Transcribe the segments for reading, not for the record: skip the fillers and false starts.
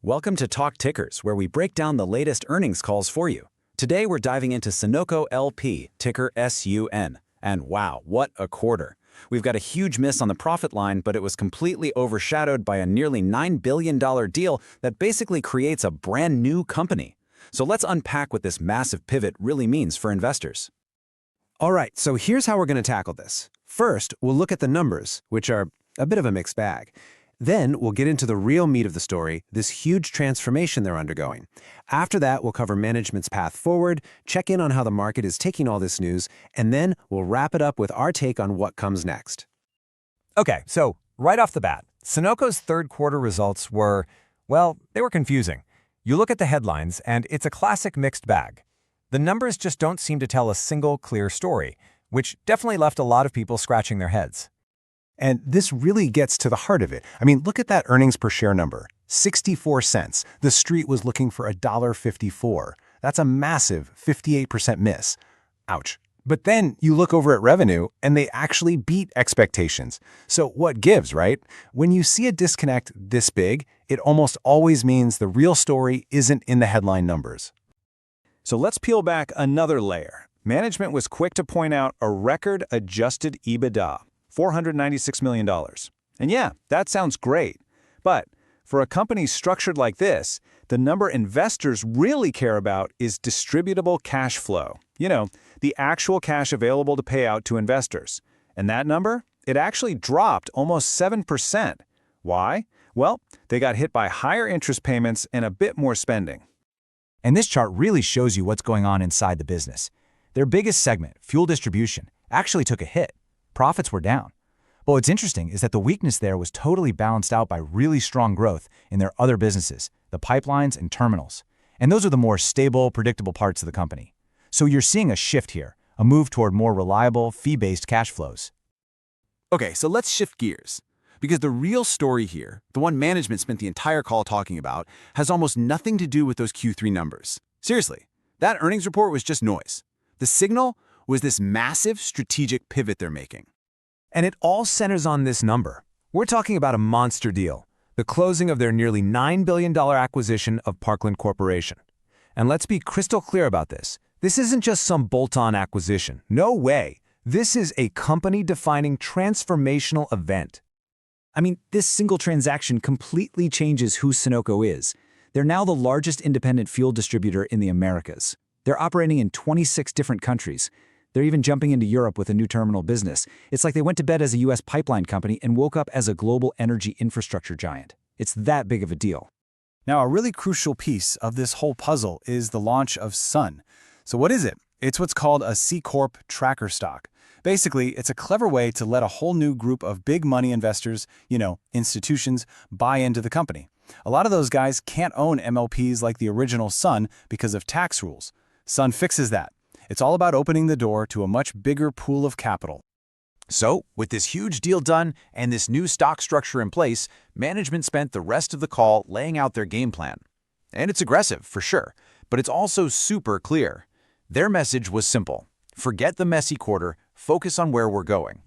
Welcome to Talk Tickers, where we break down the latest earnings calls for you. Today we're diving into Sunoco LP, ticker SUN. And wow, what a quarter. We've got a huge miss on the profit line, but it was completely overshadowed by a nearly $9 billion deal that basically creates a brand new company. So let's unpack what this massive pivot really means for investors. All right, so here's how we're going to tackle this. First, we'll look at the numbers, which are a bit of a mixed bag. Then we'll get into the real meat of the story, this huge transformation they're undergoing. After that, we'll cover management's path forward, check in on how the market is taking all this news, and then we'll wrap it up with our take on what comes next. Okay, so right off the bat, Sunoco's third quarter results were, well, they were confusing. You look at the headlines, and it's a classic mixed bag. The numbers just don't seem to tell a single clear story, which definitely left a lot of people scratching their heads. And this really gets to the heart of it. I mean, look at that earnings per share number, 64 cents. The street was looking for $1.54. That's a massive 58% miss. Ouch. But then you look over at revenue, and they actually beat expectations. So what gives, right? When you see a disconnect this big, it almost always means the real story isn't in the headline numbers. So let's peel back another layer. Management was quick to point out a record adjusted EBITDA. $496 million. And yeah, that sounds great. But for a company structured like this, the number investors really care about is distributable cash flow. You know, the actual cash available to pay out to investors. And that number, it actually dropped almost 7%. Why? Well, they got hit by higher interest payments and a bit more spending. And this chart really shows you what's going on inside the business. Their biggest segment, fuel distribution, actually took a hit. Profits were down. But what's interesting is that the weakness there was totally balanced out by really strong growth in their other businesses, the pipelines and terminals. And those are the more stable, predictable parts of the company. So you're seeing a shift here, a move toward more reliable, fee-based cash flows. Okay, so let's shift gears. Because the real story here, the one management spent the entire call talking about, has almost nothing to do with those Q3 numbers. Seriously, that earnings report was just noise. The signal was this massive strategic pivot they're making. And it all centers on this number. We're talking about a monster deal, the closing of their nearly $9 billion acquisition of Parkland Corporation. And let's be crystal clear about this. This isn't just some bolt-on acquisition. No way. This is a company-defining transformational event. I mean, this single transaction completely changes who Sunoco is. They're now the largest independent fuel distributor in the Americas. They're operating in 26 different countries. They're even jumping into Europe with a new terminal business. It's like they went to bed as a U.S. pipeline company and woke up as a global energy infrastructure giant. It's that big of a deal. Now, a really crucial piece of this whole puzzle is the launch of Sun. So what is it? It's what's called a C-corp tracker stock. Basically, it's a clever way to let a whole new group of big money investors, institutions, buy into the company. A lot of those guys can't own MLPs like the original Sun because of tax rules. Sun fixes that. It's all about opening the door to a much bigger pool of capital. So, with this huge deal done and this new stock structure in place, management spent the rest of the call laying out their game plan. And it's aggressive, for sure, but it's also super clear. Their message was simple. Forget the messy quarter, focus on where we're going.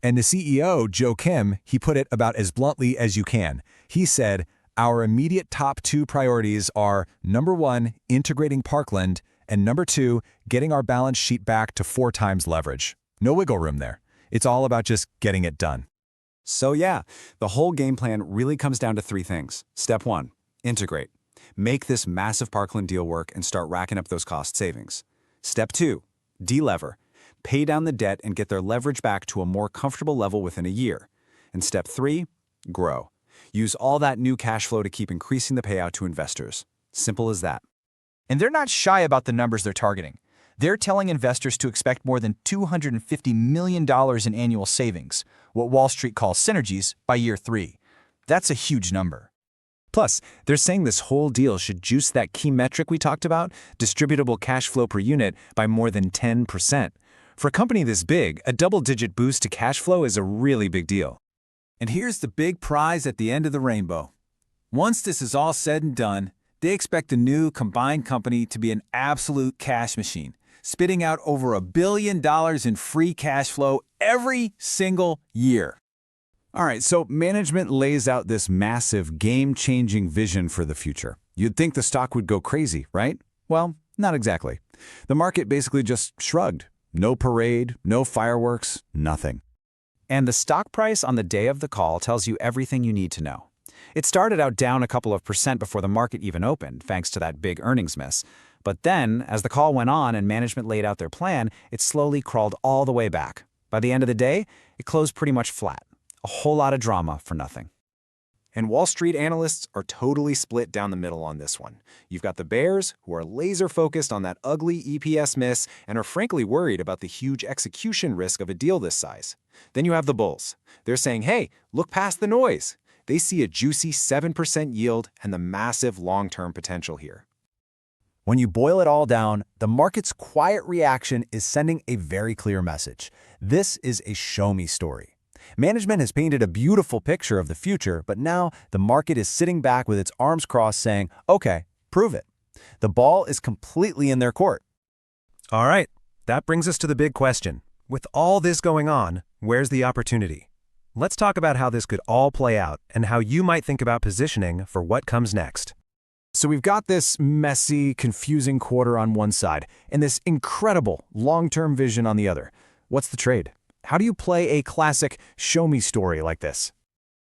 And the CEO, Joe Kim, he put it about as bluntly as you can. He said, our immediate top two priorities are, number one, integrating Parkland, and number two, getting our balance sheet back to 4 times leverage. No wiggle room there. It's all about just getting it done. So yeah, the whole game plan really comes down to 3 things. Step 1, integrate. Make this massive Parkland deal work and start racking up those cost savings. Step 2, delever. Pay down the debt and get their leverage back to a more comfortable level within a year. And step 3, grow. Use all that new cash flow to keep increasing the payout to investors. Simple as that. And they're not shy about the numbers they're targeting. They're telling investors to expect more than $250 million in annual savings, what Wall Street calls synergies, by year 3. That's a huge number. Plus, they're saying this whole deal should juice that key metric we talked about, distributable cash flow per unit, by more than 10%. For a company this big, a double-digit boost to cash flow is a really big deal. And here's the big prize at the end of the rainbow. Once this is all said and done, they expect the new combined company to be an absolute cash machine, spitting out over $1 billion in free cash flow every single year. All right, so management lays out this massive, game-changing vision for the future. You'd think the stock would go crazy, right? Well, not exactly. The market basically just shrugged. No parade, no fireworks, nothing. And the stock price on the day of the call tells you everything you need to know. It started out down a couple of percent before the market even opened, thanks to that big earnings miss. But then, as the call went on and management laid out their plan, it slowly crawled all the way back. By the end of the day, it closed pretty much flat. A whole lot of drama for nothing. And Wall Street analysts are totally split down the middle on this one. You've got the bears, who are laser-focused on that ugly EPS miss and are frankly worried about the huge execution risk of a deal this size. Then you have the bulls. They're saying, hey, look past the noise. They see a juicy 7% yield and the massive long-term potential here. When you boil it all down, the market's quiet reaction is sending a very clear message. This is a show-me story. Management has painted a beautiful picture of the future, but now the market is sitting back with its arms crossed saying, okay, prove it. The ball is completely in their court. All right, that brings us to the big question. With all this going on, where's the opportunity? Let's talk about how this could all play out and how you might think about positioning for what comes next. So we've got this messy, confusing quarter on one side and this incredible long-term vision on the other. What's the trade? How do you play a classic show-me story like this?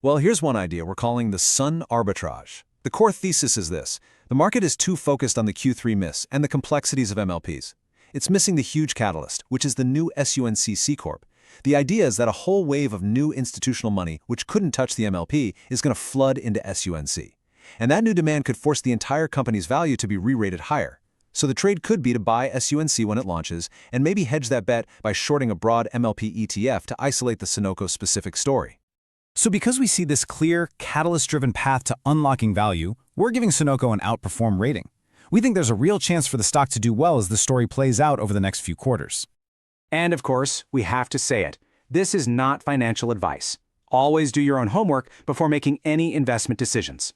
Well, here's one idea we're calling the sun arbitrage. The core thesis is this. The market is too focused on the Q3 miss and the complexities of MLPs. It's missing the huge catalyst, which is the new SunocoCorp C-corp. The idea is that a whole wave of new institutional money, which couldn't touch the MLP, is going to flood into SunocoCorp. And that new demand could force the entire company's value to be re-rated higher. So the trade could be to buy SunocoCorp when it launches and maybe hedge that bet by shorting a broad MLP ETF to isolate the Sunoco-specific story. So because we see this clear, catalyst-driven path to unlocking value, we're giving Sunoco an outperform rating. We think there's a real chance for the stock to do well as the story plays out over the next few quarters. And of course, we have to say it. This is not financial advice. Always do your own homework before making any investment decisions.